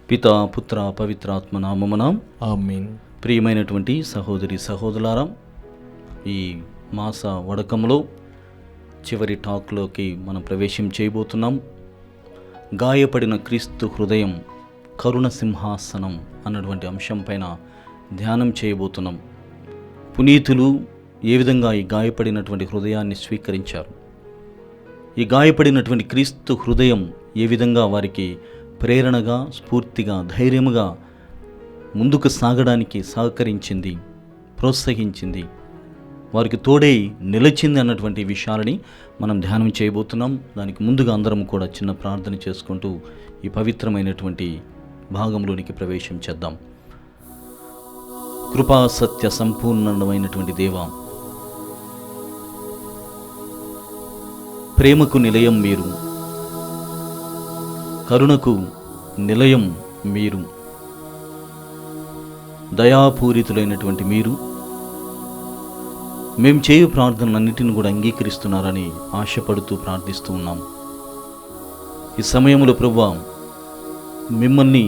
పితా పుత్ర పవిత్రాత్మ నామమున ఆమేన్. ప్రియమైనటువంటి సహోదరి సహోదరులారా, ఈ మాస వడకంలో చివరి టాక్లోకి మనం ప్రవేశం చేయబోతున్నాం. గాయపడిన క్రీస్తు హృదయం కరుణ సింహాసనం అన్నటువంటి అంశం పైన ధ్యానం చేయబోతున్నాం. పునీతులు ఏ విధంగా ఈ గాయపడినటువంటి హృదయాన్ని స్వీకరించారు, ఈ గాయపడినటువంటి క్రీస్తు హృదయం ఏ విధంగా వారికి ప్రేరణగా, స్ఫూర్తిగా, ధైర్యముగా ముందుకు సాగడానికి సహకరించింది, ప్రోత్సహించింది, వారికి తోడై నిలిచింది అన్నటువంటి విషయాలని మనం ధ్యానం చేయబోతున్నాం. దానికి ముందుగా అందరం కూడా చిన్న ప్రార్థన చేసుకుంటూ ఈ పవిత్రమైనటువంటి భాగంలోనికి ప్రవేశం చేద్దాం. కృపా సత్య సంపూర్ణమైనటువంటి దేవా, ప్రేమకు నిలయం మీరు, కరుణకు నిలయం మీరు, దయాపూరితులైనటువంటి మీరు మేము చేయు ప్రార్థనలన్నిటిని కూడా అంగీకరిస్తున్నారని ఆశపడుతూ ప్రార్థిస్తూ ఉన్నాం. ఈ సమయంలో ప్రభువా, మిమ్మల్ని,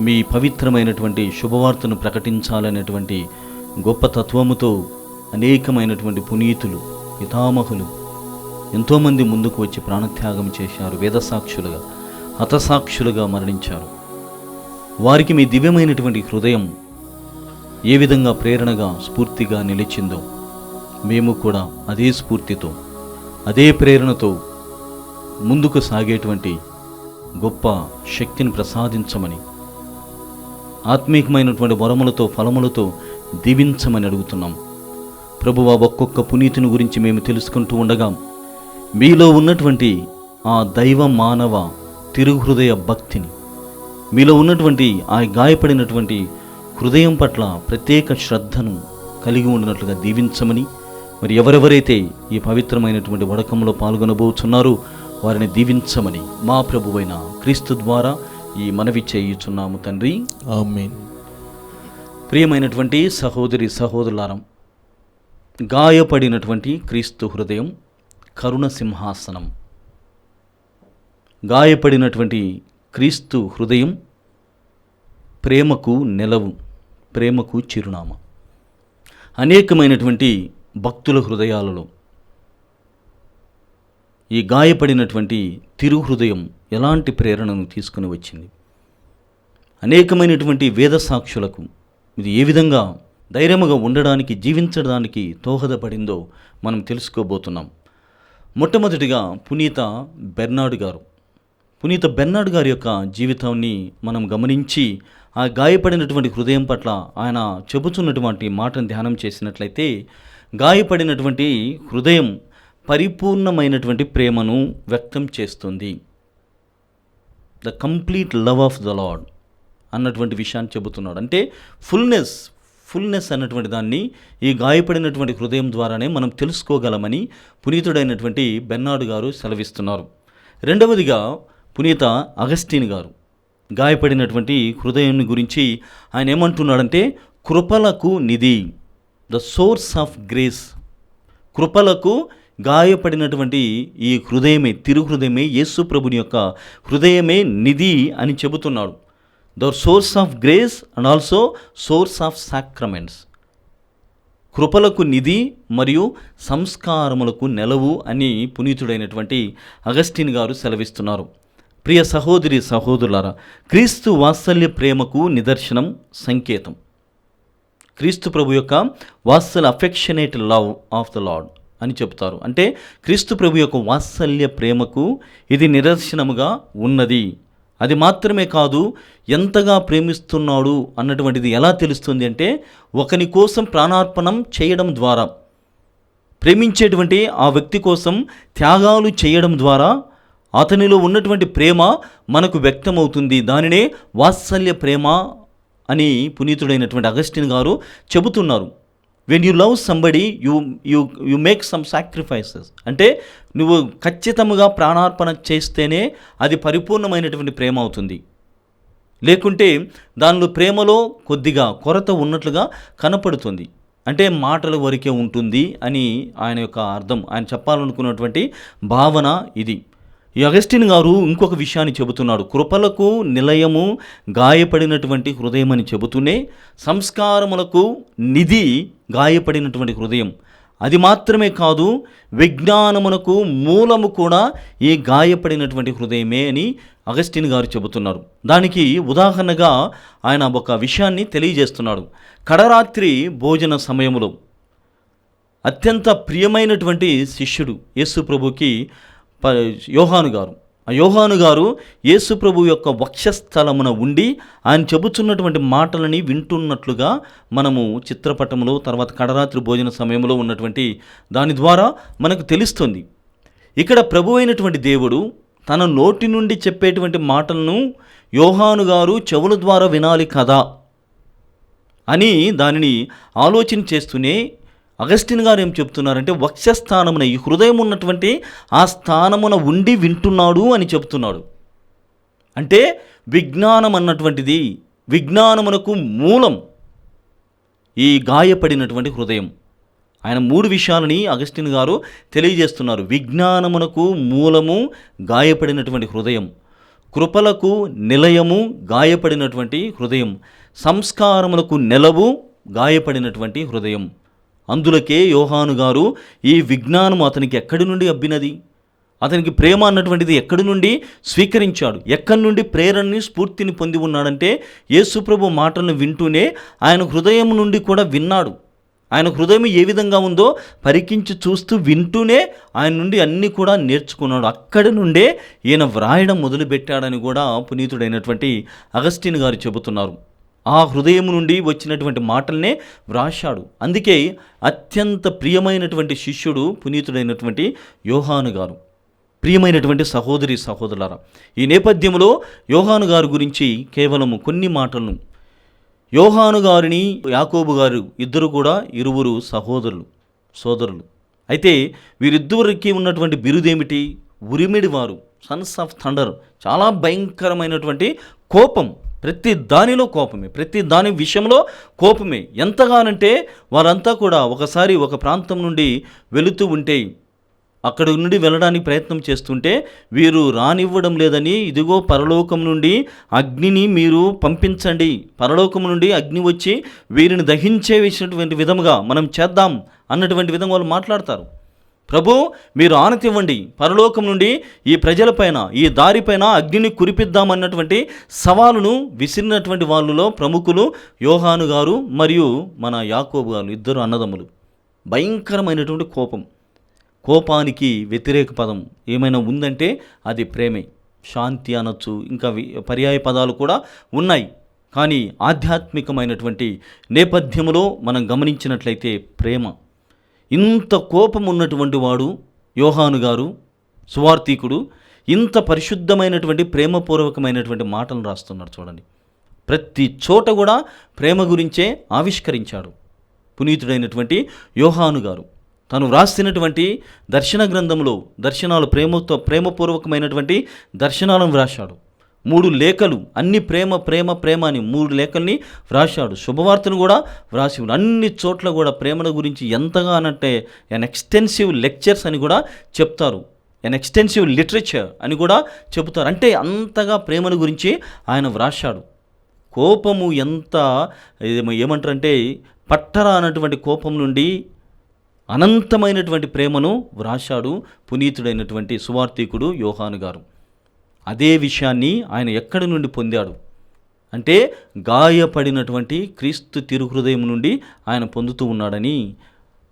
మీ పవిత్రమైనటువంటి శుభవార్తను ప్రకటించాలనేటువంటి గొప్ప తత్వముతో అనేకమైనటువంటి పునీతులు, పితామహులు ఎంతోమంది ముందుకు వచ్చి ప్రాణత్యాగం చేశారు, వేదసాక్షులుగా, హతసాక్షులుగా మరణించారు. వారికి మీ దివ్యమైనటువంటి హృదయం ఏ విధంగా ప్రేరణగా, స్ఫూర్తిగా నిలిచిందో మేము కూడా అదే స్ఫూర్తితో, అదే ప్రేరణతో ముందుకు సాగేటువంటి గొప్ప శక్తిని ప్రసాదించమని, ఆత్మీయమైనటువంటి వరములతో, ఫలములతో దీవించమని అడుగుతున్నాం. ప్రభువా, ఒక్కొక్క పునీతుని గురించి మేము తెలుసుకుంటూ ఉండగా మీలో ఉన్నటువంటి ఆ దైవ మానవ తిరుహృదయ భక్తిని, మీలో ఉన్నటువంటి ఆ గాయపడినటువంటి హృదయం పట్ల ప్రత్యేక శ్రద్ధను కలిగి ఉండినట్లుగా దీవించమని, మరి ఎవరెవరైతే ఈ పవిత్రమైనటువంటి వడకంలో పాల్గొనబోతున్నారో వారిని దీవించమని మా ప్రభువైన క్రీస్తు ద్వారా ఈ మనవి చేయుచున్నాము తండ్రి, ఆమేన్. ప్రియమైనటువంటి సహోదరి సహోదరులారా, గాయపడినటువంటి క్రీస్తు హృదయం కరుణ సింహాసనం. గాయపడినటువంటి క్రీస్తు హృదయం ప్రేమకు నెలవు, ప్రేమకు చిరునామా. అనేకమైనటువంటి భక్తుల హృదయాలలో ఈ గాయపడినటువంటి తిరుహృదయం ఎలాంటి ప్రేరణను తీసుకుని వచ్చింది, అనేకమైనటువంటి వేద సాక్షులకు ఇది ఏ విధంగా ధైర్యముగా ఉండడానికి, జీవించడానికి దోహదపడిందో మనం తెలుసుకోబోతున్నాం. మొట్టమొదటిగా పునీత బెర్నార్డ్ గారి యొక్క జీవితాన్ని మనం గమనించి ఆ గాయపడినటువంటి హృదయం పట్ల ఆయన చెబుతున్నటువంటి మాటను ధ్యానం చేసినట్లయితే, గాయపడినటువంటి హృదయం పరిపూర్ణమైనటువంటి ప్రేమను వ్యక్తం చేస్తుంది. The complete love of the lord అన్నటువంటి విషయాన్ని చెబుతున్నాడు. అంటే ఫుల్నెస్ అన్నటువంటి దాన్ని ఈ గాయపడినటువంటి హృదయం ద్వారానే మనం తెలుసుకోగలమని పునీతుడైనటువంటి బెర్నార్డ్ గారు సెలవిస్తున్నారు. రెండవదిగా పునీత అగస్టిన్ గారు గాయపడినటువంటి హృదయాన్ని గురించి ఆయన ఏమంటున్నాడంటే, కృపలకు నిధి, ద సోర్స్ ఆఫ్ గ్రేస్. కృపలకు గాయపడినటువంటి ఈ హృదయమే, తిరుహృదయమే, యేసు ప్రభుని యొక్క హృదయమే నిధి అని చెబుతున్నాడు. The source of grace and also source of sacraments. కృపలకు నిధి మరియు సంస్కారములకు నెలవు అని పునీతుడైనటువంటి అగస్టిన్ గారు సెలవిస్తున్నారు. ప్రియ సహోదరి సహోదరులారా, క్రీస్తు వాత్సల్య ప్రేమకు నిదర్శనం, సంకేతం. క్రీస్తు ప్రభు యొక్క వాత్సల్య, affectionate love of the Lord అని చెప్తారు. అంటే క్రీస్తు ప్రభు యొక్క వాత్సల్య ప్రేమకు ఇది నిదర్శనముగా ఉన్నది. అది మాత్రమే కాదు, ఎంతగా ప్రేమిస్తున్నాడు అన్నటువంటిది ఎలా తెలుస్తుంది అంటే, ఒకని కోసం ప్రాణార్పణం చేయడం ద్వారా, ప్రేమించేటువంటి ఆ వ్యక్తి కోసం త్యాగాలు చేయడం ద్వారా అతనిలో ఉన్నటువంటి ప్రేమ మనకు వ్యక్తమవుతుంది. దానినే వాత్సల్య ప్రేమ అని పునీతుడైనటువంటి అగస్టిన్ గారు చెబుతున్నారు. When you love somebody you make some sacrifices. అంటే నువ్వు ఖచ్చితంగా ప్రాణార్పణ చేస్తేనే అది పరిపూర్ణమైనటువంటి ప్రేమ అవుతుంది. లేకుంటే దానిలో ప్రేమలో కొద్దిగా కొరత ఉన్నట్లుగా కనపడుతుంది. అంటే మాటల వరకే ఉంటుంది అని ఆయన యొక్క అర్థం, ఆయన చెప్పాలనుకున్నటువంటి భావన ఇది. ఈ అగస్టిన్ గారు ఇంకొక విషయాన్ని చెబుతున్నాడు. కృపలకు నిలయము గాయపడినటువంటి హృదయం అని చెబుతూనే సంస్కారములకు నిధి గాయపడినటువంటి హృదయం, అది మాత్రమే కాదు విజ్ఞానమునకు మూలము కూడా ఈ గాయపడినటువంటి హృదయమే అని అగస్టిన్ గారు చెబుతున్నారు. దానికి ఉదాహరణగా ఆయన ఒక విషయాన్ని తెలియజేస్తున్నాడు. కడరాత్రి భోజన సమయంలో అత్యంత ప్రియమైనటువంటి శిష్యుడు యేసు ప్రభుకి యోహాను గారు. ఆ యోహాను గారు యేసు ప్రభు యొక్క వక్షస్థలమున ఉండి ఆయన చెబుతున్నటువంటి మాటలని వింటున్నట్లుగా మనము చిత్రపటంలో తర్వాత కడరాత్రి భోజన సమయంలో ఉన్నటువంటి దాని ద్వారా మనకు తెలుస్తుంది. ఇక్కడ ప్రభు అయినటువంటి దేవుడు తన నోటి నుండి చెప్పేటువంటి మాటలను యోహాను గారు చెవుల ద్వారా వినాలి కదా అని దానిని ఆలోచన చేస్తూనే అగస్టిన్ గారు ఏం చెప్తున్నారంటే వక్షస్థానమున, ఈ హృదయం ఉన్నటువంటి ఆ స్థానమున ఉండి వింటున్నాడు అని చెప్తున్నాడు. అంటే విజ్ఞానం అన్నటువంటిది, విజ్ఞానమునకు మూలం ఈ గాయపడినటువంటి హృదయం. ఆయన 3 విషయాలని అగస్టిన్ గారు తెలియజేస్తున్నారు. విజ్ఞానమునకు మూలము గాయపడినటువంటి హృదయం, కృపలకు నిలయము గాయపడినటువంటి హృదయం, సంస్కారములకు నెలవు గాయపడినటువంటి హృదయం. అందులకే యోహాను గారు ఈ విజ్ఞానం అతనికి ఎక్కడి నుండి అబ్బినది, అతనికి ప్రేమ అన్నటువంటిది ఎక్కడి నుండి స్వీకరించాడు, ఎక్కడి నుండి ప్రేరణని స్ఫూర్తిని పొంది ఉన్నాడంటే యేసుప్రభు మాటలను వింటూనే ఆయన హృదయం నుండి కూడా విన్నాడు. ఆయన హృదయం ఏ విధంగా ఉందో పరికించి చూస్తూ వింటూనే ఆయన నుండి అన్నీ కూడా నేర్చుకున్నాడు. అక్కడి నుండే ఈయన వ్రాయడం మొదలుపెట్టాడని కూడా పునీతుడైనటువంటి అగస్టిన్ గారు చెబుతున్నారు. ఆ హృదయం నుండి వచ్చినటువంటి మాటలనే వ్రాశాడు. అందుకే అత్యంత ప్రియమైనటువంటి శిష్యుడు పునీతుడైనటువంటి యోహాను గారు. ప్రియమైనటువంటి సహోదరి సహోదరులారా, ఈ నేపథ్యంలో యోహాను గారి గురించి కేవలం కొన్ని మాటలను. యోహాను గారిని యాకోబు గారు ఇద్దరు కూడా ఇరువురు సోదరులు. అయితే వీరిద్దరికి ఉన్నటువంటి బిరుదేమిటి? ఉరిమిడి వారు, సన్స్ ఆఫ్ థండర్. చాలా భయంకరమైనటువంటి కోపం, ప్రతి దానిలో కోపమే, ప్రతి దాని విషయంలో కోపమే. ఎంతగానంటే వారంతా కూడా ఒకసారి ఒక ప్రాంతం నుండి వెళుతూ ఉంటే, అక్కడి నుండి వెళ్ళడానికి ప్రయత్నం చేస్తుంటే వీరు రానివ్వడం లేదని, ఇదిగో పరలోకం నుండి అగ్నిని మీరు పంపించండి, పరలోకం నుండి అగ్ని వచ్చి వీరిని దహించేసినటువంటి విధముగా మనం చేద్దాం అన్నటువంటి విధంగా వాళ్ళు మాట్లాడతారు. ప్రభు మీరు ఆనతివ్వండి, పరలోకం నుండి ఈ ప్రజలపైన, ఈ దారిపైన అగ్నిని కురిపిద్దామన్నటువంటి సవాలును విసిరినటువంటి వాళ్ళలో ప్రముఖులు యోహాను గారు మరియు మన యాకోబు గారు, ఇద్దరు అన్నదమ్ములు. భయంకరమైనటువంటి కోపానికి వ్యతిరేక పదం ఏమైనా ఉందంటే అది ప్రేమే. శాంతి అనొచ్చు, ఇంకా పర్యాయ పదాలు కూడా ఉన్నాయి. కానీ ఆధ్యాత్మికమైనటువంటి నేపథ్యంలో మనం గమనించినట్లయితే ప్రేమ. ఇంత కోపం ఉన్నటువంటి వాడు యోహాను గారు, సువార్తికుడు, ఇంత పరిశుద్ధమైనటువంటి ప్రేమపూర్వకమైనటువంటి మాటలు రాస్తున్నాడు. చూడండి, ప్రతి చోట కూడా ప్రేమ గురించే ఆవిష్కరించాడు పునీతుడైనటువంటి యోహాను గారు. తను వ్రాసినటువంటి దర్శన గ్రంథంలో దర్శనాలు, ప్రేమపూర్వకమైనటువంటి దర్శనాలను వ్రాశాడు. 3 లేఖలు, అన్ని ప్రేమ ప్రేమ ప్రేమ అని 3 లేఖల్ని వ్రాశాడు. శుభవార్తను కూడా వ్రాసి, అన్ని చోట్ల కూడా ప్రేమల గురించి ఎంతగా అనంటే ఎన్ ఎక్స్టెన్సివ్ లెక్చర్స్ అని కూడా చెప్తారు, ఎన్ ఎక్స్టెన్సివ్ లిటరేచర్ అని కూడా చెబుతారు. అంటే అంతగా ప్రేమల గురించి ఆయన వ్రాశాడు. కోపము ఎంత ఏమంటారంటే పట్టరా అన్నటువంటి కోపం నుండి అనంతమైనటువంటి ప్రేమను వ్రాశాడు పునీతుడైనటువంటి సువార్తికుడు యోహాను గారు. అదే విషయాన్ని ఆయన ఎక్కడి నుండి పొందాడు అంటే గాయపడినటువంటి క్రీస్తు తిరుహృదయం నుండి ఆయన పొందుతూ ఉన్నాడని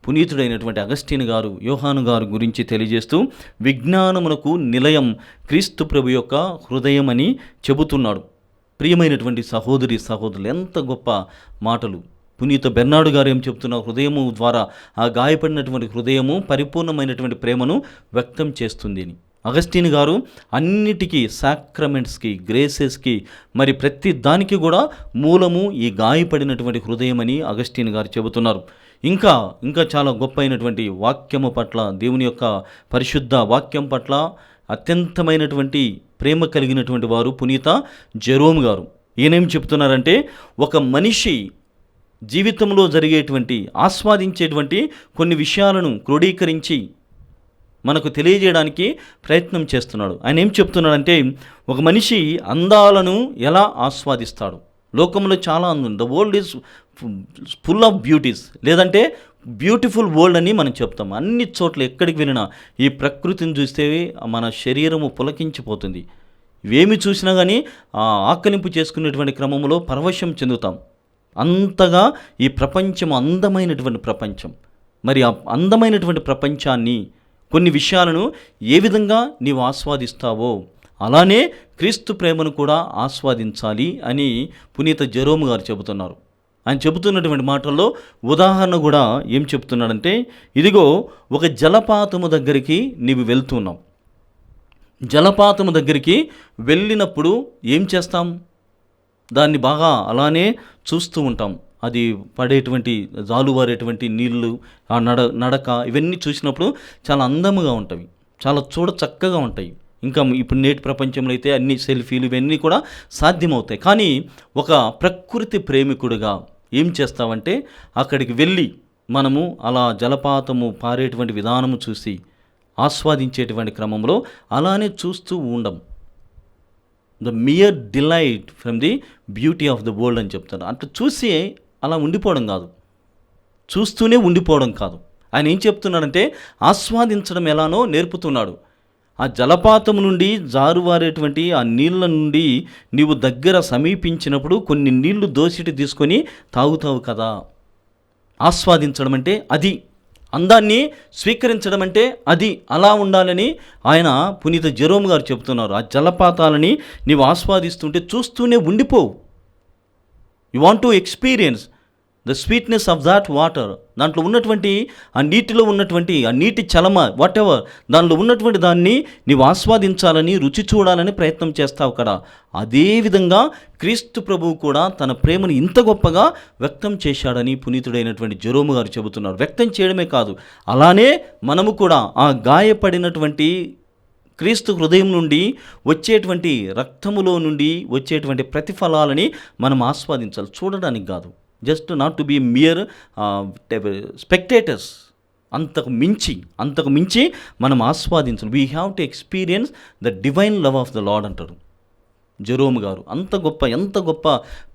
పునీతుడైనటువంటి అగస్టిన్ గారు యోహాను గారు గురించి తెలియజేస్తూ విజ్ఞానమునకు నిలయం క్రీస్తు ప్రభు యొక్క హృదయం అని చెబుతున్నాడు. ప్రియమైనటువంటి సహోదరి సహోదరులు, ఎంత గొప్ప మాటలు! పునీత బెర్నాడు గారు ఏం చెప్తున్నారు? హృదయము ద్వారా, ఆ గాయపడినటువంటి హృదయము పరిపూర్ణమైనటువంటి ప్రేమను వ్యక్తం చేస్తుంది అని. అగస్టిన్ గారు అన్నిటికీ, సాక్రమెంట్స్కి, గ్రేసెస్కి, మరి ప్రతి దానికి కూడా మూలము ఈ గాయపడినటువంటి హృదయం అని అగస్టిన్ గారు చెబుతున్నారు. ఇంకా చాలా గొప్ప అయినటువంటి వాక్యము పట్ల, దేవుని యొక్క పరిశుద్ధ వాక్యం పట్ల అత్యంతమైనటువంటి ప్రేమ కలిగినటువంటి వారు పునీత జెరోమ్ గారు. ఈయనేం చెప్తున్నారంటే, ఒక మనిషి జీవితంలో జరిగేటువంటి, ఆస్వాదించేటువంటి కొన్ని విషయాలను క్రోడీకరించి మనకు తెలియజేయడానికి ప్రయత్నం చేస్తున్నాడు. ఆయన ఏం చెప్తున్నాడంటే, ఒక మనిషి అందాలను ఎలా ఆస్వాదిస్తాడు. లోకంలో చాలా అందం, the world is full of beauties, లేదంటే బ్యూటిఫుల్ వరల్డ్ అని మనం చెప్తాం. అన్ని చోట్ల ఎక్కడికి వెళ్ళినా ఈ ప్రకృతిని చూస్తే మన శరీరము పులకించిపోతుంది. ఇవేమి చూసినా కానీ ఆకలింపు చేసుకునేటువంటి క్రమంలో పరవశం చెందుతాం. అంతగా ఈ ప్రపంచం అందమైనటువంటి ప్రపంచం. మరి ఆ అందమైనటువంటి ప్రపంచాన్ని, కొన్ని విషయాలను ఏ విధంగా నీవు ఆస్వాదిస్తావో అలానే క్రీస్తు ప్రేమను కూడా ఆస్వాదించాలి అని పునీత జెరోమ్ గారు చెబుతున్నారు. ఆయన చెబుతున్నటువంటి మాటల్లో ఉదాహరణ కూడా ఏం చెప్తున్నాడంటే, ఇదిగో ఒక జలపాతము దగ్గరికి నీవు వెళ్తున్నావు. జలపాతము దగ్గరికి వెళ్ళినప్పుడు ఏం చేస్తాం? దాన్ని బాగా అలానే చూస్తూ ఉంటాం. అది పడేటువంటి జాలువారేటువంటి నీళ్ళు, ఆ నడక ఇవన్నీ చూసినప్పుడు చాలా అందముగా ఉంటాయి, చాలా చూడ చక్కగా ఉంటాయి. ఇంకా ఇప్పుడు నేటి ప్రపంచంలో అయితే అన్ని సెల్ఫీలు ఇవన్నీ కూడా సాధ్యమవుతాయి. కానీ ఒక ప్రకృతి ప్రేమికుడిగా ఏం చేస్తావంటే, అక్కడికి వెళ్ళి మనము అలా జలపాతము పారేటువంటి విధానము చూసి ఆస్వాదించేటువంటి క్రమంలో అలానే చూస్తూ ఉండం. The mere delight from the beauty of the world అని చెప్తారు. అట్లా చూసి అలా ఉండిపోవడం కాదు, చూస్తూనే ఉండిపోవడం కాదు. ఆయన ఏం చెప్తున్నాడంటే, ఆస్వాదించడం ఎలానో నేర్పుతున్నాడు. ఆ జలపాతం నుండి జారువారేటువంటి ఆ నీళ్ళ నుండి నీవు దగ్గర సమీపించినప్పుడు కొన్ని నీళ్లు దోసిటి తీసుకొని తాగుతావు కదా. ఆస్వాదించడం అంటే అది, అందాన్ని స్వీకరించడం అంటే అది. అలా ఉండాలని ఆయన పునీత జెరోమ్ గారు చెబుతున్నారు. ఆ జలపాతాలని నీవు ఆస్వాదిస్తుంటే చూస్తూనే ఉండిపోవు. You want to experience the sweetness of that water. దాంట్లో ఉన్నటువంటి ఆ నీటిలో ఉన్నటువంటి ఆ నీటి చలమ వాట్ ఎవర్, దానిలో ఉన్నటువంటి దాన్ని నీవు ఆస్వాదించాలని, రుచి చూడాలని ప్రయత్నం చేస్తావు కదా. అదేవిధంగా క్రీస్తు ప్రభువు కూడా తన ప్రేమను ఇంత గొప్పగా వ్యక్తం చేశాడని పునీతుడైనటువంటి జెరోమ్ గారు చెబుతున్నారు. వ్యక్తం చేయడమే కాదు, అలానే మనము కూడా ఆ గాయపడినటువంటి క్రీస్తు హృదయం నుండి వచ్చేటువంటి రక్తములో నుండి వచ్చేటువంటి ప్రతిఫలాలని మనం ఆస్వాదించాలి, చూడడానికి కాదు. Just not to be mere spectators. అంతకు మించి మనం ఆస్వాదించాలి. We have to experience the divine love of the Lord అంటారు జెరోమ్ గారు. ఎంత గొప్ప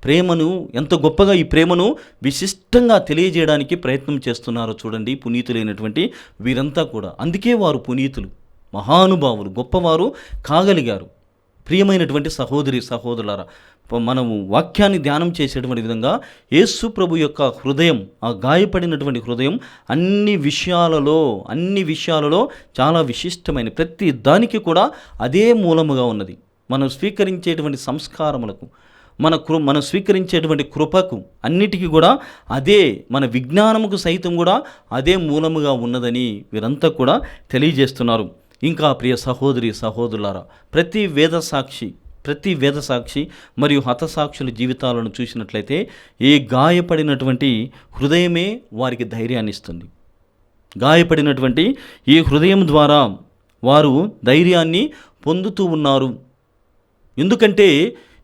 ప్రేమను, ఎంత గొప్పగా ఈ ప్రేమను విశిష్టంగా తెలియజేయడానికి ప్రయత్నం చేస్తున్నారో చూడండి పునీతులైనటువంటి వీరంతా కూడా. అందుకే వారు పునీతులు, మహానుభావులు, గొప్పవారు కాగలిగారు. ప్రియమైనటువంటి సహోదరులారా, మనము వాక్యాన్ని ధ్యానం చేసేటువంటి విధంగా యేసు ప్రభు యొక్క హృదయం, ఆ గాయపడినటువంటి హృదయం అన్ని విషయాలలో చాలా విశిష్టమైన, ప్రతి దానికి కూడా అదే మూలముగా ఉన్నది. మనం స్వీకరించేటువంటి సంస్కారములకు, మనం స్వీకరించేటువంటి కృపకు అన్నిటికీ కూడా అదే, మన విజ్ఞానముకు సైతం కూడా అదే మూలముగా ఉన్నదని వీరంతా కూడా తెలియజేస్తున్నారు. ఇంకా ప్రియ సహోదరులారా, ప్రతి వేద సాక్షి మరియు హతసాక్షుల జీవితాలను చూసినట్లయితే ఈ గాయపడినటువంటి హృదయమే వారికి ధైర్యాన్ని ఇస్తుంది. గాయపడినటువంటి ఈ హృదయం ద్వారా వారు ధైర్యాన్ని పొందుతూ ఉన్నారు. ఎందుకంటే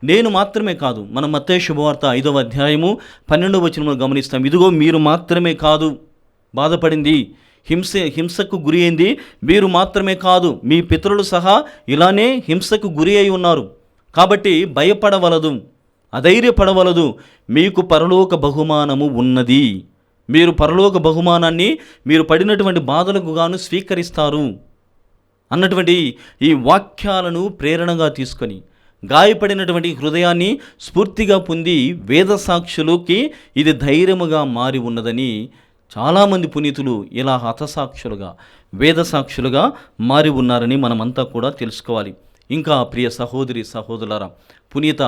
నేను మాత్రమే కాదు, మనం మత్తయి శుభవార్త 5వ అధ్యాయము 12వ వచనంలో గమనిస్తాం. ఇదిగో మీరు మాత్రమే కాదు బాధపడింది, హింసకు గురి అయింది మీరు మాత్రమే కాదు, మీ పితరులు సహా ఇలానే హింసకు గురి అయి ఉన్నారు. కాబట్టి భయపడవలదు, అధైర్యపడవలదు, మీకు పరలోక బహుమానము ఉన్నది. మీరు పరలోక బహుమానాన్ని మీరు పడినటువంటి బాధలకు గాను స్వీకరిస్తారు అన్నటువంటి ఈ వాక్యాలను ప్రేరణగా తీసుకొని గాయపడినటువంటి హృదయాన్ని స్ఫూర్తిగా పొంది వేద సాక్షులకి ఇది ధైర్యముగా మారి ఉన్నదని చాలామంది పునీతులు ఇలా హతసాక్షులుగా, వేద సాక్షులుగా మారి ఉన్నారని మనమంతా కూడా తెలుసుకోవాలి. ఇంకా ప్రియ సహోదరులారా, పునీత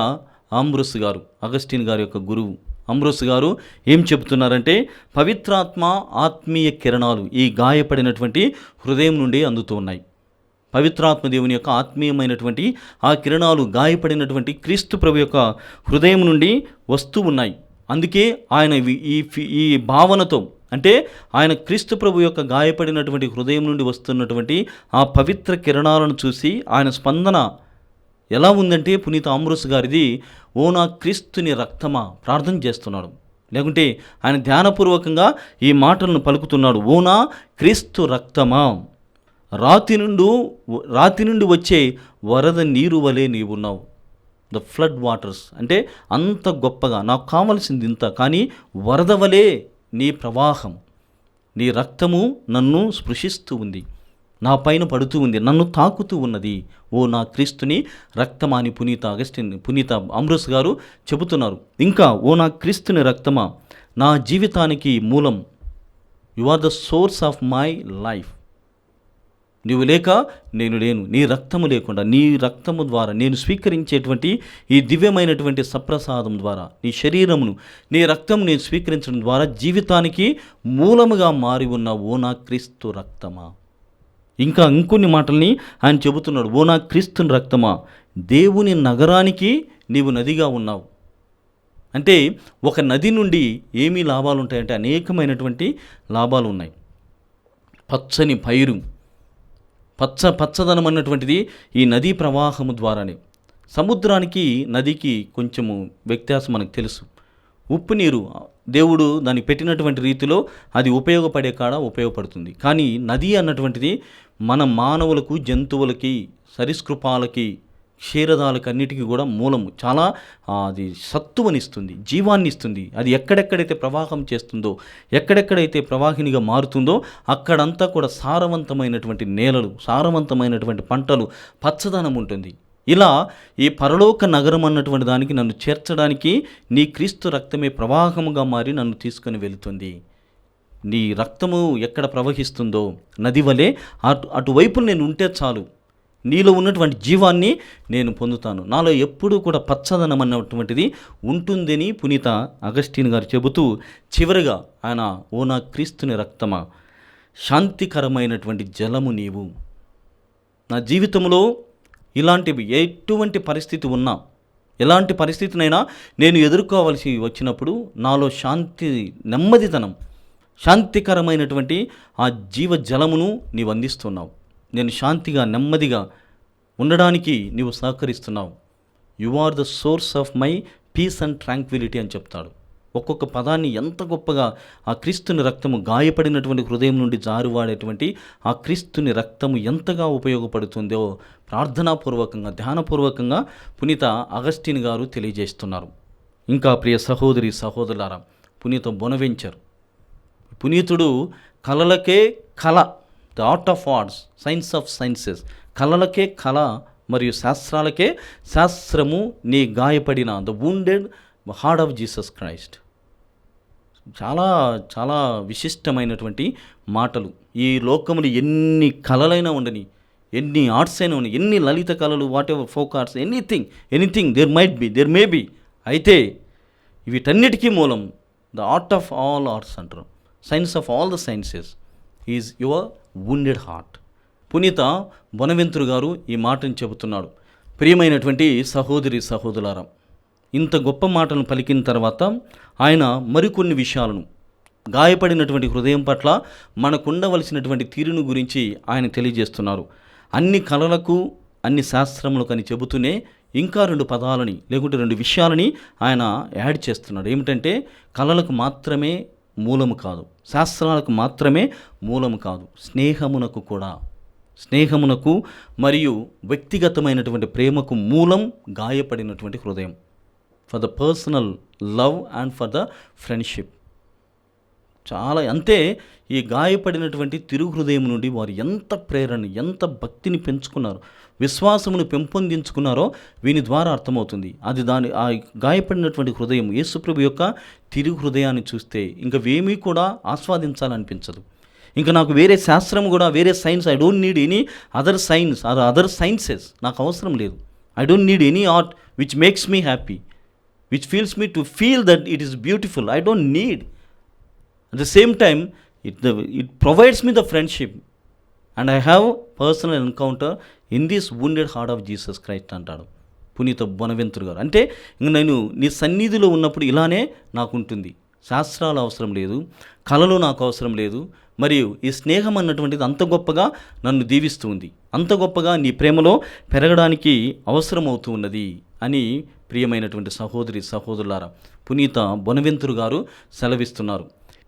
ఆంబ్రోస్ గారు, అగస్టిన్ గారి యొక్క గురువు ఆంబ్రోస్ గారు ఏం చెబుతున్నారంటే, పవిత్రాత్మ ఆత్మీయ కిరణాలు ఈ గాయపడినటువంటి హృదయం నుండి అందుతూ ఉన్నాయి. పవిత్రాత్మ దేవుని యొక్క ఆత్మీయమైనటువంటి ఆ కిరణాలు గాయపడినటువంటి క్రీస్తు ప్రభు యొక్క హృదయం నుండి వస్తూ ఉన్నాయి. అందుకే ఆయన ఈ భావనతో, అంటే ఆయన క్రీస్తు ప్రభు యొక్క గాయపడినటువంటి హృదయం నుండి వస్తున్నటువంటి ఆ పవిత్ర కిరణాలను చూసి ఆయన స్పందన ఎలా ఉందంటే, పునీత ఆంబ్రోస్ గారిది ఓ నా క్రీస్తుని రక్తమా ప్రార్థన చేస్తున్నాడు. లేకుంటే ఆయన ధ్యానపూర్వకంగా ఈ మాటలను పలుకుతున్నాడు, ఓ నా క్రీస్తు రక్తమా. రాతి నుండి వచ్చే వరద నీరు వలె నీవున్నావు. ద ఫ్లడ్ వాటర్స్ అంటే అంత గొప్పగా నాకు కావలసింది ఇంత, కానీ వరద వలె నీ ప్రవాహం, నీ రక్తము నన్ను స్పృశిస్తూ ఉంది, నా పైన పడుతూ ఉంది, నన్ను తాకుతూ ఉన్నది. ఓ నా క్రీస్తుని రక్తమా అని పునీత అమ్రోస్ గారు చెబుతున్నారు. ఇంకా ఓ నా క్రీస్తుని రక్తమా, నా జీవితానికి మూలం, you are the source of my life. నీవు లేక నేను లేను. నీ రక్తము లేకుండా, నీ రక్తము ద్వారా నేను స్వీకరించేటువంటి ఈ దివ్యమైనటువంటి సప్రసాదం ద్వారా, నీ శరీరమును, నీ రక్తము నేను స్వీకరించడం ద్వారా జీవితానికి మూలముగా మారి ఉన్న ఓ నా క్రీస్తు రక్తమా. ఇంకా ఇంకొన్ని మాటల్ని ఆయన చెబుతున్నాడు. ఓ నా క్రీస్తుని రక్తమా, దేవుని నగరానికి నీవు నదిగా ఉన్నావు. అంటే ఒక నది నుండి ఏమీ లాభాలు ఉంటాయంటే అనేకమైనటువంటి లాభాలు ఉన్నాయి. పచ్చని పైరు, పచ్చదనం అన్నటువంటిది ఈ నదీ ప్రవాహము ద్వారానే. సముద్రానికి నదికి కొంచెము వ్యత్యాసం మనకు తెలుసు. ఉప్పు నీరు దేవుడు దాన్ని పెట్టినటువంటి రీతిలో అది ఉపయోగపడే కాడ ఉపయోగపడుతుంది. కానీ నది అన్నటువంటిది మన మానవులకు, జంతువులకి, సరీసృపాలకి, క్షీరదాలకు అన్నిటికీ కూడా మూలము. చాలా అది సత్తువనిస్తుంది, జీవాన్ని ఇస్తుంది. అది ఎక్కడెక్కడైతే ప్రవాహం చేస్తుందో, ఎక్కడెక్కడైతే ప్రవాహినిగా మారుతుందో అక్కడంతా కూడా సారవంతమైనటువంటి నేలలు, సారవంతమైనటువంటి పంటలు, పచ్చదనం ఉంటుంది. ఇలా ఈ పరలోక నగరం అన్నటువంటి దానికి నన్ను చేర్చడానికి నీ క్రీస్తు రక్తమే ప్రవాహముగా మారి నన్ను తీసుకొని వెళుతుంది. నీ రక్తము ఎక్కడ ప్రవహిస్తుందో నది వలె అటువైపు నేను ఉంటే చాలు, నీలో ఉన్నటువంటి జీవాన్ని నేను పొందుతాను. నాలో ఎప్పుడూ కూడా పచ్చదనం అన్నటువంటిది ఉంటుందని పునీత అగస్టిన్ గారు చెబుతూ చివరిగా ఆయన ఓ నా క్రీస్తుని రక్తమా, శాంతికరమైనటువంటి జలము నీవు. నా జీవితంలో ఇలాంటివి ఎటువంటి పరిస్థితి ఉన్నా, ఎలాంటి పరిస్థితినైనా నేను ఎదుర్కోవాల్సి వచ్చినప్పుడు నాలో శాంతి, నెమ్మదితనం, శాంతికరమైనటువంటి ఆ జీవ జలమును నీవు అందిస్తున్నావు. నేను శాంతిగా, నెమ్మదిగా ఉండడానికి నీవు సహకరిస్తున్నావు. You are the source of my peace and tranquillity అని చెప్తాడు. ఒక్కొక్క పదాన్ని ఎంత గొప్పగా ఆ క్రీస్తుని రక్తము, గాయపడినటువంటి హృదయం నుండి జారువాడేటువంటి ఆ క్రీస్తుని రక్తము ఎంతగా ఉపయోగపడుతుందో ప్రార్థనాపూర్వకంగా, ధ్యానపూర్వకంగా పునీత అగస్టిన్ గారు తెలియజేస్తున్నారు. ఇంకా ప్రియ సహోదరి సహోదరులారా, పునీత బొనవెంచర్ పునీతుడు కళలకే కళ, the art of arts, science of sciences, కళలకే కళ మరియు శాస్త్రాలకే శాస్త్రము, నీ గాయపడిన the wounded heart of Jesus Christ. చాలా చాలా విశిష్టమైనటువంటి మాటలు. ఈ లోకములు ఎన్ని కళలైనా ఉండని, ఎన్ని ఆర్ట్స్ అయినా ఉండని, ఎన్ని లలిత కళలు, whatever folk arts, anything there may be, అయితే వీటన్నిటికీ మూలం the art of all arts అంటారు, science of all the sciences is your wounded heart. పునీత బొనవెంతురు గారు ఈ మాటను చెబుతున్నాడు. ప్రియమైనటువంటి సహోదరి సహోదరులారా, ఇంత గొప్ప మాటలను పలికిన తర్వాత ఆయన మరికొన్ని విషయాలను, గాయపడినటువంటి హృదయం పట్ల మనకుండవలసినటువంటి తీరును గురించి ఆయన తెలియజేస్తున్నారు. అన్ని కళలకు, అన్ని శాస్త్రములకు అని చెబుతూనే ఇంకా 2 పదాలని, లేకుంటే 2 విషయాలని ఆయన యాడ్ చేస్తున్నాడు. ఏమిటంటే కళలకు మాత్రమే మూలము కాదు, శాస్త్రాలకు మాత్రమే మూలము కాదు, స్నేహమునకు కూడా, స్నేహమునకు మరియు వ్యక్తిగతమైనటువంటి ప్రేమకు మూలం గాయపడినటువంటి హృదయం. For the personal love and for the friendship. చాలా అంతే. ఈ గాయపడినటువంటి తిరుహృదయం నుండి వారు ఎంత ప్రేరణ, ఎంత భక్తిని పెంచుకున్నారు, విశ్వాసమును పెంపొందించుకున్నారో వీని ద్వారా అర్థమవుతుంది. అది ఆ గాయపడినటువంటి హృదయం, యేసుప్రభు యొక్క తిరుహృదయాన్ని చూస్తే ఇంకా వేమీ కూడా ఆస్వాదించాలనిపించదు. ఇంకా నాకు వేరే శాస్త్రం కూడా, వేరే science, I don't need any other science or other sciences, నాకు అవసరం లేదు. I don't need any art which makes me happy, which feels me to feel that it is beautiful. I don't need. At the same time, it provides me the friendship, and I have personal encounter in this wounded heart of Jesus Christ అంటాడు పునీత Bonaventure గారు. అంటే ఇంక నేను నీ సన్నిధిలో ఉన్నప్పుడు ఇలానే నాకు ఉంటుంది. శాస్త్రాలు అవసరం లేదు, కళలు నాకు అవసరం లేదు, మరియు ఈ స్నేహం అన్నటువంటిది అంత గొప్పగా నన్ను దీవిస్తూ ఉంది, అంత గొప్పగా నీ ప్రేమలో పెరగడానికి అవసరమవుతూ ఉన్నది అని ప్రియమైనటువంటి సహోదరి సహోదరులారా పునీత బొనవెంతురు గారు సెలవిస్తున్నారు.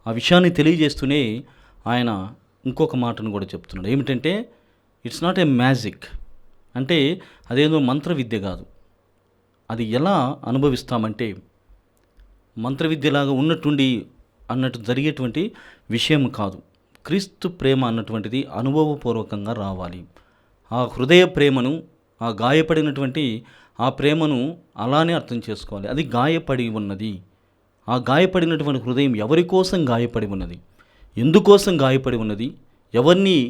ఆ విషయాన్ని తెలియజేస్తూనే ఆయన ఇంకొక మాటను కూడా చెప్తున్నాడు. ఏమిటంటే ఇట్స్ నాట్ ఏ మ్యాజిక్. అంటే అదేదో మంత్ర విద్య కాదు. అది ఎలా అనుభవిస్తామంటే మంత్ర విద్యలాగా ఉన్నట్టుండి అన్నట్టు జరిగేటువంటి విషయం కాదు. క్రీస్తు ప్రేమ అన్నటువంటిది అనుభవపూర్వకంగా రావాలి. ఆ హృదయ ప్రేమను, ఆ గాయపడినటువంటి ఆ ప్రేమను అలానే అర్థం చేసుకోవాలి. అది గాయపడి ఉన్నది. ఆ గాయపడినటువంటి హృదయం ఎవరి కోసం గాయపడి ఉన్నది, ఎందుకోసం గాయపడి ఉన్నది,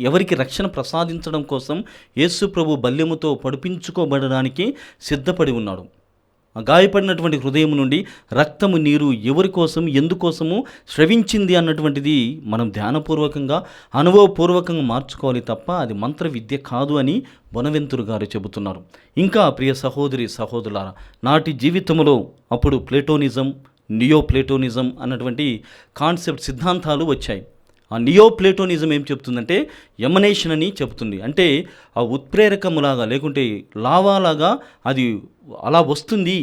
ఎవరికి రక్షణ ప్రసాదించడం కోసం యేసు ప్రభు బల్యముతో పడిపించుకోబడడానికి సిద్ధపడి ఉన్నాడు. ఆ గాయపడినటువంటి హృదయం నుండి రక్తము, నీరు ఎవరి కోసం, ఎందుకోసము స్రవించింది అన్నటువంటిది మనం ధ్యానపూర్వకంగా, అనుభవపూర్వకంగా మార్చుకోవాలి తప్ప అది మంత్ర విద్య కాదు అని బొనవెంతురు గారు చెబుతున్నారు. ఇంకా ప్రియ సహోదరి సహోదరులారా, నాటి జీవితంలో అప్పుడు ప్లేటోనిజం, నియో ప్లేటోనిజం అన్నటువంటి కాన్సెప్ట్, సిద్ధాంతాలు వచ్చాయి. ఆ నియో ప్లేటోనిజం ఏం చెప్తుందంటే ఎమనేషన్ అని చెప్తుంది. అంటే ఆ ఉత్ప్రేరకములాగా లేకుంటే లావాలాగా అది అలా వస్తుంది,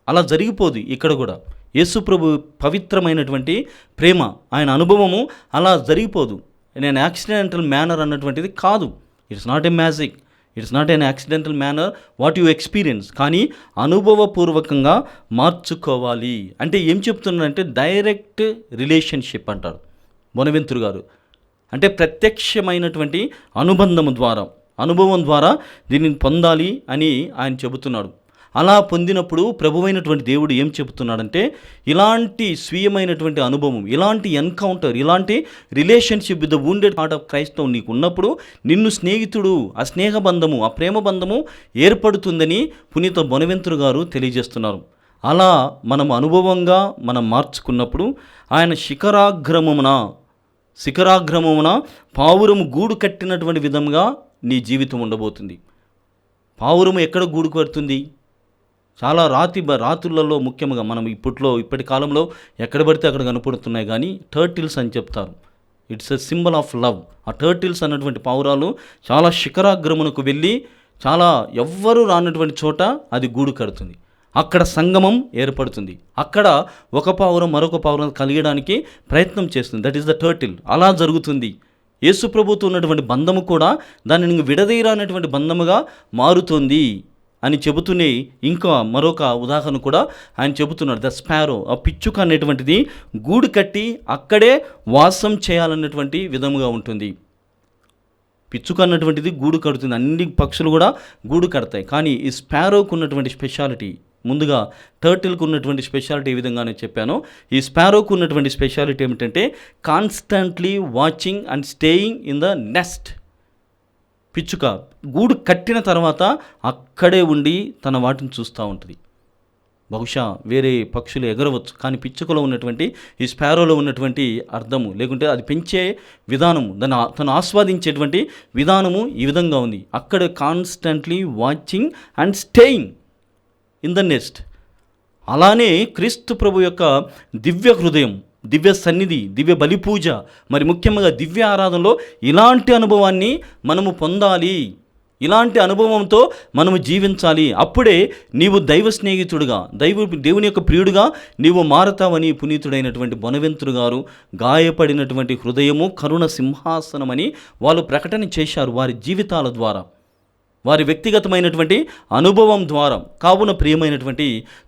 అలా జరిగిపోదు. ఇక్కడ కూడా యేసు ప్రభు పవిత్రమైనటువంటి ప్రేమ, ఆయన అనుభవము అలా జరిగిపోదు. నేను యాక్సిడెంటల్ మేనర్ అన్నటువంటిది కాదు. It's not a magic, it's not an accidental manner what you experience. కానీ అనుభవపూర్వకంగా మార్చుకోవాలి. అంటే ఏం చెప్తున్నారంటే డైరెక్ట్ రిలేషన్షిప్ అంటారు బొనవెంతురు గారు. అంటే ప్రత్యక్షమైనటువంటి అనుభవం ద్వారా దీనిని పొందాలి అని ఆయన చెబుతున్నాడు. అలా పొందినప్పుడు ప్రభువైనటువంటి దేవుడు ఏం చెబుతున్నాడంటే ఇలాంటి స్వీయమైనటువంటి అనుభవం, ఇలాంటి ఎన్కౌంటర్, ఇలాంటి relationship with the wounded heart of Christ నీకు ఉన్నప్పుడు నిన్ను స్నేహితుడు, ఆ స్నేహబంధము, ఆ ప్రేమ బంధము ఏర్పడుతుందని పునీత బొనవెంతురు గారు తెలియజేస్తున్నారు. అలా మనం అనుభవంగా మనం మార్చుకున్నప్పుడు ఆయన శిఖరాగ్రమమున పావురము గూడు కట్టినటువంటి విధంగా నీ జీవితం ఉండబోతుంది. పావురము ఎక్కడ గూడు కడుతుంది? చాలా రాత్రులలో ముఖ్యంగా మనం ఇప్పటి కాలంలో ఎక్కడ పడితే అక్కడ కనపడుతున్నాయి, కానీ టర్టిల్స్ అని చెప్తారు. It's a symbol of love. ఆ టర్టిల్స్ అన్నటువంటి పావురాలు చాలా శిఖరాగ్రమునకు వెళ్ళి చాలా ఎవ్వరూ రానటువంటి చోట అది గూడు కడుతుంది. అక్కడ సంగమం ఏర్పడుతుంది. అక్కడ ఒక పావురం మరొక పావురం కలిగడానికి ప్రయత్నం చేస్తుంది. That is the turtle. అలా జరుగుతుంది. యేసు ప్రభుతో ఉన్నటువంటి బంధము కూడా దానిని విడదీయరానటువంటి బంధముగా మారుతుంది అని చెబుతూనే ఇంకా మరొక ఉదాహరణ కూడా ఆయన చెబుతున్నాడు. ద స్పారో, ఆ పిచ్చుక అనేటువంటిది గూడు కట్టి అక్కడే వాసం చేయాలన్నటువంటి విధముగా ఉంటుంది. పిచ్చుక అన్నటువంటిది గూడు కడుతుంది. అన్ని పక్షులు కూడా గూడు కడతాయి. కానీ ఈ స్పారోకు ఉన్నటువంటి స్పెషాలిటీ, ముందుగా టర్టిల్కు ఉన్నటువంటి స్పెషాలిటీ ఏ విధంగా నేను చెప్పానో, ఈ స్పారోకు ఉన్నటువంటి స్పెషాలిటీ ఏమిటంటే constantly watching and staying in the nest. పిచ్చుక గూడు కట్టిన తర్వాత అక్కడే ఉండి తన వాటిని చూస్తూ ఉంటుంది. బహుశా వేరే పక్షులు ఎగరవచ్చు, కానీ పిచ్చుకలో ఉన్నటువంటి, ఈ స్పారోలో ఉన్నటువంటి అర్థము లేకుంటే అది పెంచే విధానము, తను ఆస్వాదించేటువంటి విధానము ఈ విధంగా ఉంది. అక్కడ constantly watching and staying in the nest. అలానే క్రీస్తు ప్రభు యొక్క దివ్య హృదయం, దివ్య సన్నిధి, దివ్య బలిపూజ, మరి ముఖ్యంగా దివ్య ఆరాధనలో ఇలాంటి అనుభవాన్ని మనము పొందాలి. ఇలాంటి అనుభవంతో మనము జీవించాలి. అప్పుడే నీవు దైవ స్నేహితుడుగా, దేవుని యొక్క ప్రియుడుగా నీవు మారతావని పునీతుడైనటువంటి బొనవెంతురు గారు గాయపడినటువంటి హృదయము కరుణ సింహాసనమని వాళ్ళు ప్రకటన చేశారు వారి జీవితాల ద్వారా, వారి వ్యక్తిగతమైనటువంటి అనుభవం ద్వారా. కావున ప్రియమైనటువంటి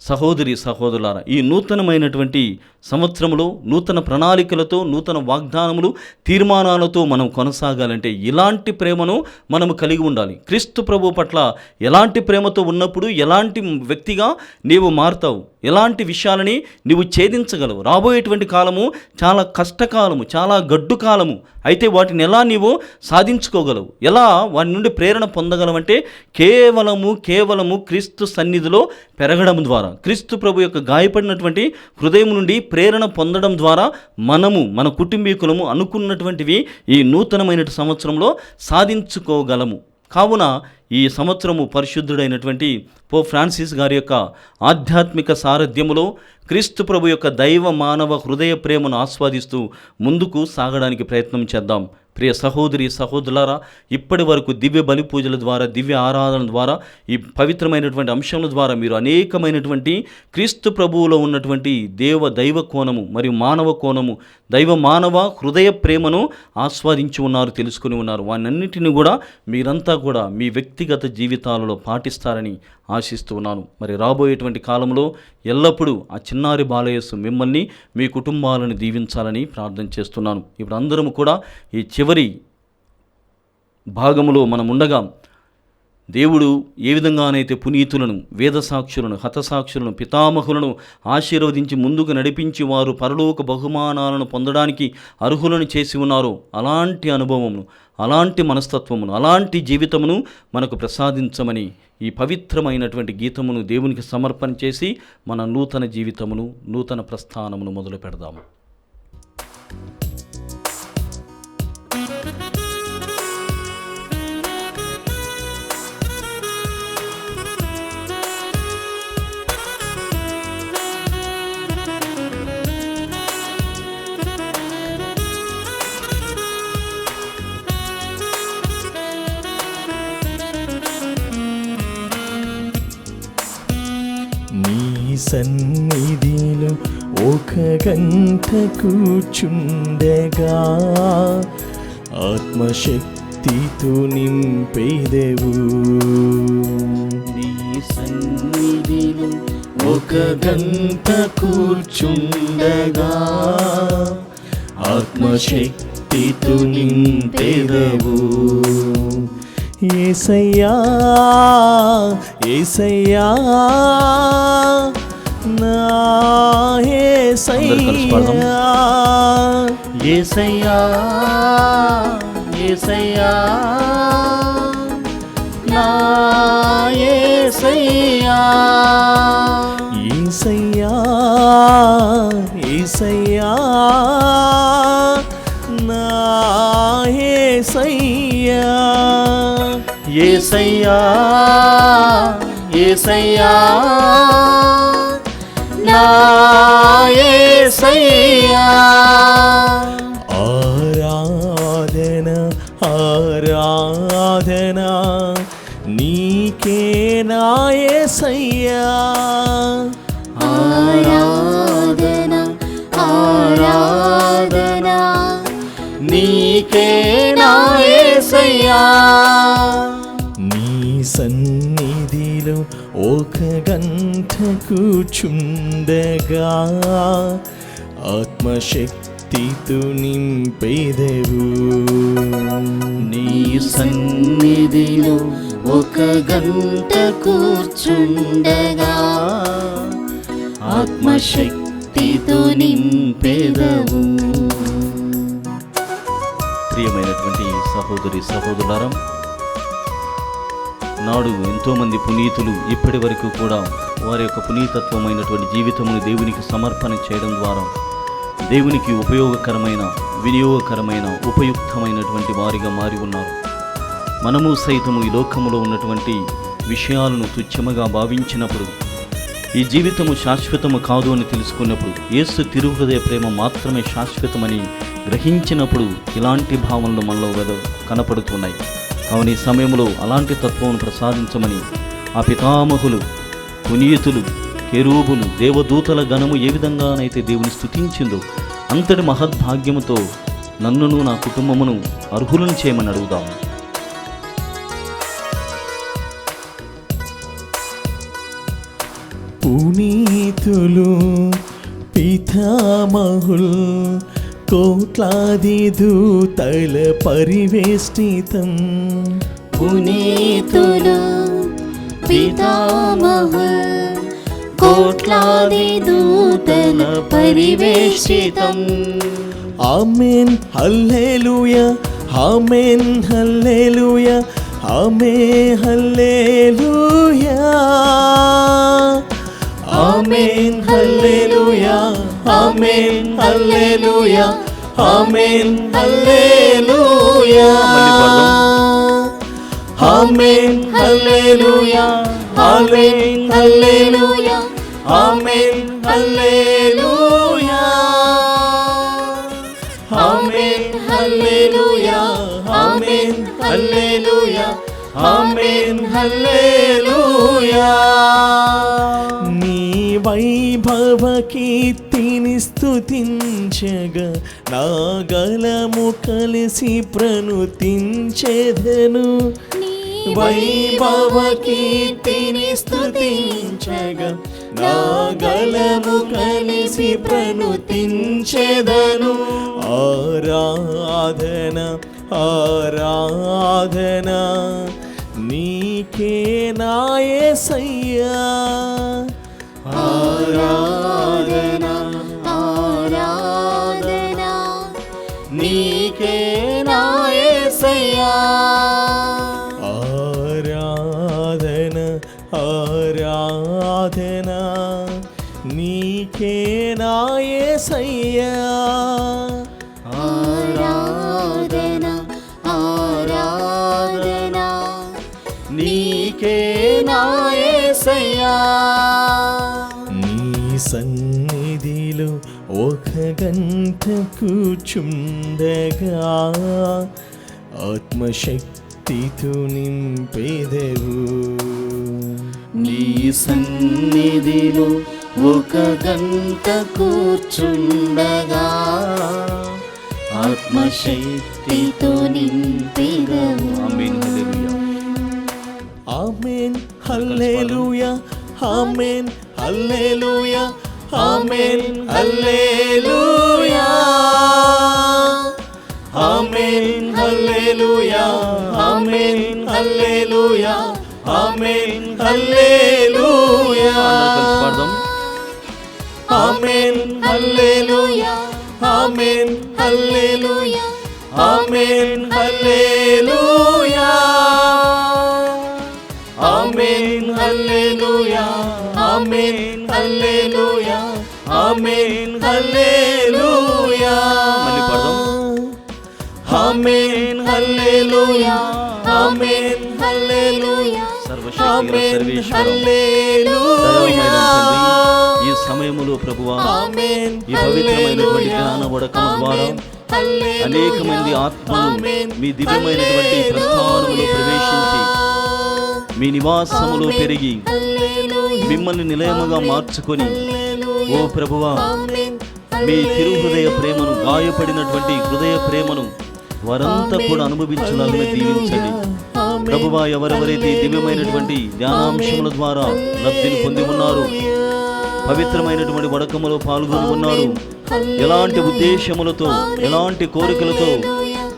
సహోదరి సహోదరులారా, ఈ నూతనమైనటువంటి సంవత్సరంలో నూతన ప్రణాళికలతో, నూతన వాగ్దానములు, తీర్మానాలతో మనం కొనసాగాలంటే ఇలాంటి ప్రేమను మనము కలిగి ఉండాలి. క్రీస్తు ప్రభు పట్ల ఎలాంటి ప్రేమతో ఉన్నప్పుడు ఎలాంటి వ్యక్తిగా నీవు మారుతావు, ఎలాంటి విషయాలని నీవు ఛేదించగలవు. రాబోయేటువంటి కాలము చాలా కష్టకాలము, చాలా గడ్డు కాలము. అయితే వాటిని ఎలా నీవు సాధించుకోగలవు, ఎలా వాటి నుండి ప్రేరణ పొందగలవంటే కేవలము క్రీస్తు సన్నిధిలో పెరగడం ద్వారా, క్రీస్తు ప్రభు యొక్క గాయపడినటువంటి హృదయం నుండి ప్రేరణ పొందడం ద్వారా మన కుటుంబీకులము అనుకున్నటువంటివి ఈ నూతనమైన సంవత్సరంలో సాధించుకోగలము. కావున ఈ సంవత్సరము పరిశుద్ధుడైనటువంటి పోప్ ఫ్రాన్సిస్ గారి యొక్క ఆధ్యాత్మిక సారథ్యములో క్రీస్తు ప్రభు యొక్క దైవ మానవ హృదయ ప్రేమను ఆస్వాదిస్తూ ముందుకు సాగడానికి ప్రయత్నం చేద్దాం. ప్రియ సహోదరి సహోదరులారా, ఇప్పటి వరకు దివ్య బలి పూజల ద్వారా, దివ్య ఆరాధన ద్వారా, ఈ పవిత్రమైనటువంటి అంశముల ద్వారా మీరు అనేకమైనటువంటి క్రీస్తు ప్రభువులో ఉన్నటువంటి దైవ కోణము మరియు మానవ కోణము, మానవ హృదయ ప్రేమను ఆస్వాదించి ఉన్నారు, తెలుసుకుని ఉన్నారు. వాటన్నిటిని కూడా మీరంతా కూడా మీ వ్యక్తిగత జీవితాలలో పాటిస్తారని ఆశిస్తూ ఉన్నాను. మరి రాబోయేటువంటి కాలంలో ఎల్లప్పుడూ ఆ చిన్నారి బాలయేసు మిమ్మల్ని, మీ కుటుంబాలను దీవించాలని ప్రార్థన చేస్తున్నాను. ఇప్పుడు అందరం కూడా ఈ చివరి భాగములో మనం ఉండగా, దేవుడు ఏ విధంగానైతే పునీతులను, వేదసాక్షులను, హతసాక్షులను, పితామహులను ఆశీర్వదించి ముందుకు నడిపించి వారు పరలోక బహుమానాలను పొందడానికి అర్హులను చేసి ఉన్నారో, అలాంటి అనుభవమును, అలాంటి మనస్తత్వమును, అలాంటి జీవితమును మనకు ప్రసాదించమని ఈ పవిత్రమైనటువంటి గీతమును దేవునికి సమర్పణ చేసి మన నూతన జీవితమును, నూతన ప్రస్థానమును మొదలు పెడదాము. సన్నిధిలో ఒక గంట కూర్చుండగా ఆత్మశక్తితో నింపేదెవు. నీ సన్నిధిలో ఒక గంట కూర్చుండగా ఆత్మశక్తితో నింపేదెవు. యేసయ్యా యేసయ్యా నా యేసయ్యా యేసయ్యా యేసయ్యా నా యేసయ్యా యేసయ్యా యేసయ్యా నా యేసయ్యా యేసయ్యా యేసయ్యా నా యేసయ్యా. ఆరాధన ఆరాధన నీకే నా యేసయ్యా. ఆరాధన ఆరాధన నీకే నా యేసయ్యా. నీ సన్నిధిలో ఒక గంట కూర్చుండగా ఆత్మశక్తితో నింపేదెవు. నీ సన్నిధిలో ఒక గంట కూర్చుండగా ఆత్మశక్తితో నింపెదవు. ప్రియమైనటువంటి సహోదరి సహోదరులారా, నాడు ఎంతోమంది పునీతులు ఇప్పటి వరకు కూడా వారి యొక్క పునీతత్వమైనటువంటి జీవితమును దేవునికి సమర్పణ చేయడం ద్వారా దేవునికి ఉపయోగకరమైన, వినియోగకరమైన, ఉపయుక్తమైనటువంటి వారిగా మారి ఉన్నారు. మనము సైతము ఈ లోకములో ఉన్నటువంటి విషయాలను తుచ్చముగా భావించినప్పుడు, ఈ జీవితము శాశ్వతము కాదు అని తెలుసుకున్నప్పుడు, యేసు తిరుహృదయ ప్రేమ మాత్రమే శాశ్వతమని గ్రహించినప్పుడు ఇలాంటి భావనలు మనలో కనపడుతున్నాయి. కావున ఈ సమయంలో అలాంటి తత్వం ప్రసాదించమని ఆ పితామహులు, పునీతులు, కెరూబులు, దేవదూతల గణము ఏ విధంగానైతే దేవుని స్తుతించిందో అంతటి మహద్భాగ్యముతో నన్నును నా కుటుంబమును అర్హులను చేయమని అడుగుదాము. పునీతులు, పితామహుల్, కోట్లాది దూతల పరివేష్టితం. పునీతులు, పితామహుల్, కోట్లాది దూతల పరివేష్టితం. ఆమేన్ హల్లెలూయా, ఆమేన్ హల్లెలూయా, ఆమేన్ హల్లెలూయా, ఆమేన్ హల్లెలూయా, ఆమేన్ హల్లెలూయా, ఆమేన్ హల్లెలూయా, ఆమేన్ హల్లెలూయా, ఆమేన్ హల్లెలూయా, ఆమేన్ హల్లెలూయా, ఆమేన్ హల్లెలూయా. హల్లెలూయా ఆమేన్ హల్లెలూయా. నీ వైభవ కీర్తిని స్తుతించగా నా గలము కలిసి ప్రణుతించెదను. వైభవ కీర్తిని స్తుతించగా నా గలము కలిసి ప్రణుతించెదను. ఆరాధన ఆరాధన నీకే నా యేసయ్యా. ఆరాధన ఆరాధన నీకే నా యేసయ్యా. ఆరాధన ఆరాధన నీకే నా యేసయ్యా. ఆరాధన ఆరాధన నీకే నా యేసయ్యా. నీ సన్నిధిలో ఒక గంట కూర్చుండగా ఆత్మశక్తితో నింపేదెవు. నీ సన్నిధిలో ఒక గంట కూర్చుండగా ఆత్మశక్తితో నింపెదవు. ఆమేన్ ఆమేన్ హల్లెలూయా. హల్లెలూయా ఆమేన్ హల్లెలూయా ఆమేన్ హల్లెలూయా ఆమేన్ హల్లెలూయా ఆమేన్ హల్లెలూయా ఆమేన్ హల్లెలూయా ఆమేన్ హల్లెలూయా ఆమేన్ హల్లెలూయా ఆమేన్ హల్లెలూయా ఆమేన్ హల్లెలూయా ఆమేన్ హల్లెలూయా. మళ్ళీ పాడదాం. ఆమేన్ హల్లెలూయా ఆమేన్ హల్లెలూయా సర్వశక్తిగల సర్వేశ్వరం ఈ సమయములో ప్రభువా ఈ పవిత్రమైనటువంటి జ్ఞాన వడకము ద్వారా అనేక మంది ఆత్మలు మీ దివ్యమైనటువంటి ప్రస్థానములో ప్రవేశించి మీ నివాసములో పెరిగి మిమ్మల్ని నిలయముగా మార్చుకొని ఓ ప్రభువా మీ తిరుహృదయ ప్రేమను, గాయపడినటువంటి హృదయ ప్రేమను వారంతా కూడా అనుభవించులాగా దీవించండి ప్రభువా. ఎవరెవరైతే దివ్యమైనటువంటి ధ్యానాంశముల ద్వారా లబ్ధిని పొంది ఉన్నారు, పవిత్రమైనటువంటి వడకములో పాల్గొని ఉన్నారు, ఎలాంటి ఉద్దేశములతో ఎలాంటి కోరికలతో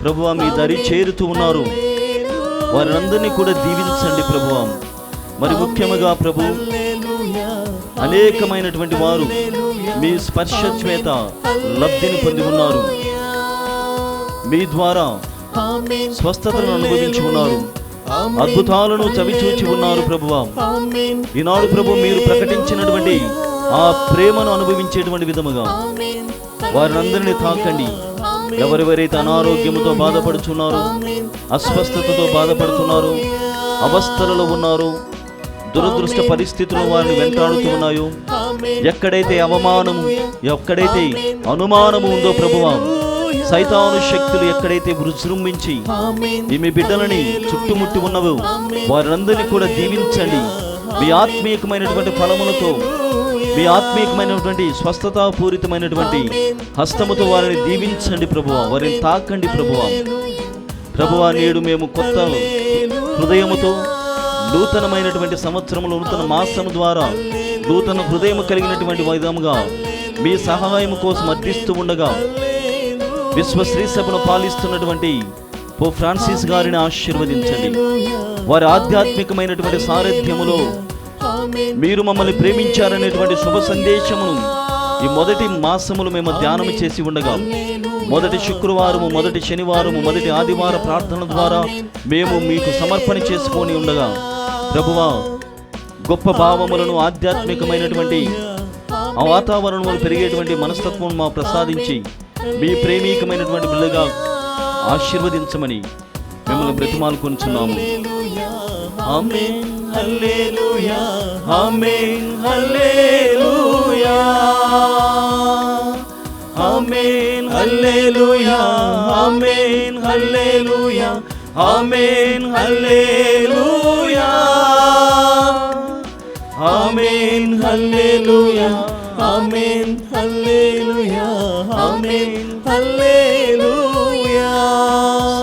ప్రభువా మీ దరి చేరుతూ ఉన్నారు, వారందరినీ కూడా దీవించండి ప్రభువా. మరి ముఖ్యముగా ప్రభు అనేకమైనటువంటి వారు మీ స్పర్శ చేత లబ్ధిని పొంది ఉన్నారు, మీ ద్వారా స్వస్థతను అనుభవించి ఉన్నారు, అద్భుతాలను చవిచూచి ఉన్నారు ప్రభువా. ఈనాడు ప్రభు మీరు ప్రకటించినటువంటి ఆ ప్రేమను అనుభవించేటువంటి విధముగా వారినందరినీ తాకండి. ఎవరెవరైతే అనారోగ్యముతో బాధపడుచున్నారో, అస్వస్థతతో బాధపడుతున్నారు, అవస్థలలో ఉన్నారు, దురదృష్ట పరిస్థితులు వారిని వెంటాడుతూ ఉన్నాయో, ఎక్కడైతే అవమానము ఎక్కడైతే అనుమానము ఉందో ప్రభువా, సైతాను శక్తులు ఎక్కడైతే విజృంభించి మీ బిడ్డలని చుట్టుముట్టి ఉన్నవో వారందరినీ కూడా దీవించండి. మీ ఆత్మీయమైనటువంటి ఫలములతో, మీ ఆత్మీయమైనటువంటి స్వస్థతాపూరితమైనటువంటి హస్తముతో వారిని దీవించండి ప్రభువా. వారిని తాకండి ప్రభువా. ప్రభువా, నేడు మేము కొత్త హృదయముతో నూతనమైనటువంటి సంవత్సరములు, నూతన మాసము ద్వారా నూతన హృదయము కలిగినటువంటి విధముగా మీ సహాయం కోసం అర్థిస్తూ ఉండగా విశ్వశ్రీ సభను పాలిస్తున్నటువంటి పోప్ ఫ్రాన్సిస్ గారిని ఆశీర్వదించండి. వారి ఆధ్యాత్మికమైనటువంటి సారథ్యములో మీరు మమ్మల్ని ప్రేమించారనేటువంటి శుభ సందేశమును ఈ మొదటి మాసములు మేము ధ్యానం చేసి ఉండగా, మొదటి శుక్రవారము, మొదటి శనివారము, మొదటి ఆదివార ప్రార్థన ద్వారా మేము మీకు సమర్పణ చేసుకొని ఉండగా ప్రభువా, గొప్ప భావములను, ఆధ్యాత్మికమైనటువంటి ఆ వాతావరణంలో పెరిగేటువంటి మనస్తత్వం మా ప్రసాదించి మీ ప్రేమికమైనటువంటి బిడ్డగా ఆశీర్వదించమని మిమ్మల్ని బ్రతిమాలుకొనుచున్నాము. ఆమేన్ హల్లెలూయా ఆమేన్ హల్లెలూయా ఆమేన్ హల్లెలూయా ఆమేన్ హల్లెలూయా ఆమేన్ హల్లెలూయా ఆమేన్ హల్లెలూయా ఆమేన్ హల్లెలూయా ఆమేన్ హల్లెలూయా.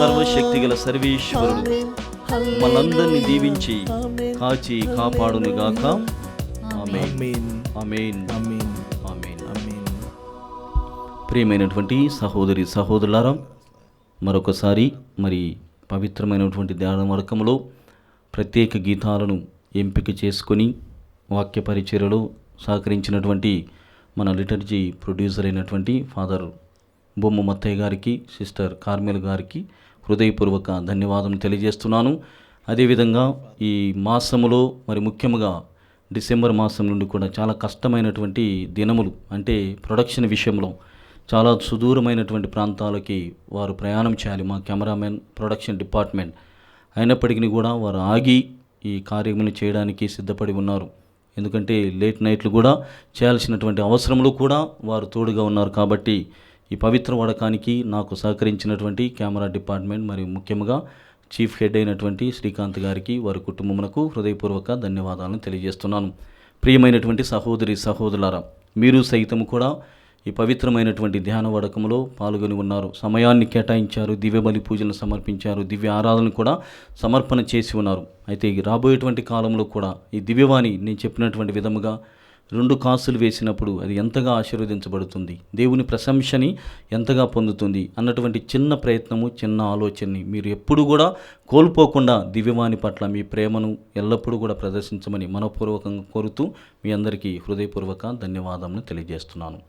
సర్వశక్తి గల సర్వేశ్వరుడు మనందరినీ దీవించి కాచి కాపాడునుగాక. ఆమేన్ ఆమేన్ ఆమేన్ ఆమేన్ ఆమేన్. ప్రియమైనటువంటి సహోదరి సహోదరులారా, మరొకసారి మరి పవిత్రమైనటువంటి ధ్యాన వరకంలో ప్రత్యేక గీతాలను ఎంపిక చేసుకొని వాక్య పరిచర్యలో సహకరించినటువంటి మన లిటర్జీ ప్రొడ్యూసర్ అయినటువంటి ఫాదర్ బొమ్మ మత్తయ్య గారికి, సిస్టర్ కార్మెల్ గారికి హృదయపూర్వక ధన్యవాదాలు తెలియజేస్తున్నాను. అదేవిధంగా ఈ మాసములో మరి ముఖ్యంగా డిసెంబర్ మాసం నుండి కూడా చాలా కష్టమైనటువంటి దినములు, అంటే ప్రొడక్షన్ విషయంలో చాలా సుదూరమైనటువంటి ప్రాంతాలకి వారు ప్రయాణం చేయాలి. మా కెమెరామెన్, ప్రొడక్షన్ డిపార్ట్మెంట్ అయినప్పటికీ కూడా వారు ఆగి ఈ కార్యములు చేయడానికి సిద్ధపడి ఉన్నారు. ఎందుకంటే లేట్ నైట్లు కూడా చేయాల్సినటువంటి అవసరంలో కూడా వారు తోడుగా ఉన్నారు. కాబట్టి ఈ పవిత్ర వడకానికి నాకు సహకరించినటువంటి కెమెరా డిపార్ట్మెంట్ మరియు ముఖ్యంగా చీఫ్ హెడ్ అయినటువంటి శ్రీకాంత్ గారికి, వారి కుటుంబమునకు హృదయపూర్వక ధన్యవాదాలను తెలియజేస్తున్నాను. ప్రియమైనటువంటి సహోదరి సహోదరులారా, మీరు సైతము కూడా ఈ పవిత్రమైనటువంటి ధ్యాన వడకములో పాల్గొని ఉన్నారు. సమయాన్ని కేటాయించారు, దివ్య బలి పూజలను సమర్పించారు, దివ్య ఆరాధనలు కూడా సమర్పణ చేసి ఉన్నారు. అయితే రాబోయేటువంటి కాలంలో కూడా ఈ దివ్యవాణి నేను చెప్పినటువంటి విధముగా 2 కాసులు వేసినప్పుడు అది ఎంతగా ఆశీర్వదించబడుతుంది, దేవుని ప్రశంసని ఎంతగా పొందుతుంది అన్నటువంటి చిన్న ప్రయత్నము, చిన్న ఆలోచనని మీరు ఎప్పుడు కూడా కోల్పోకుండా దివ్యవాణి పట్ల మీ ప్రేమను ఎల్లప్పుడూ కూడా ప్రదర్శించమని మనపూర్వకంగా కోరుతూ మీ అందరికీ హృదయపూర్వక ధన్యవాదాలను తెలియజేస్తున్నాను.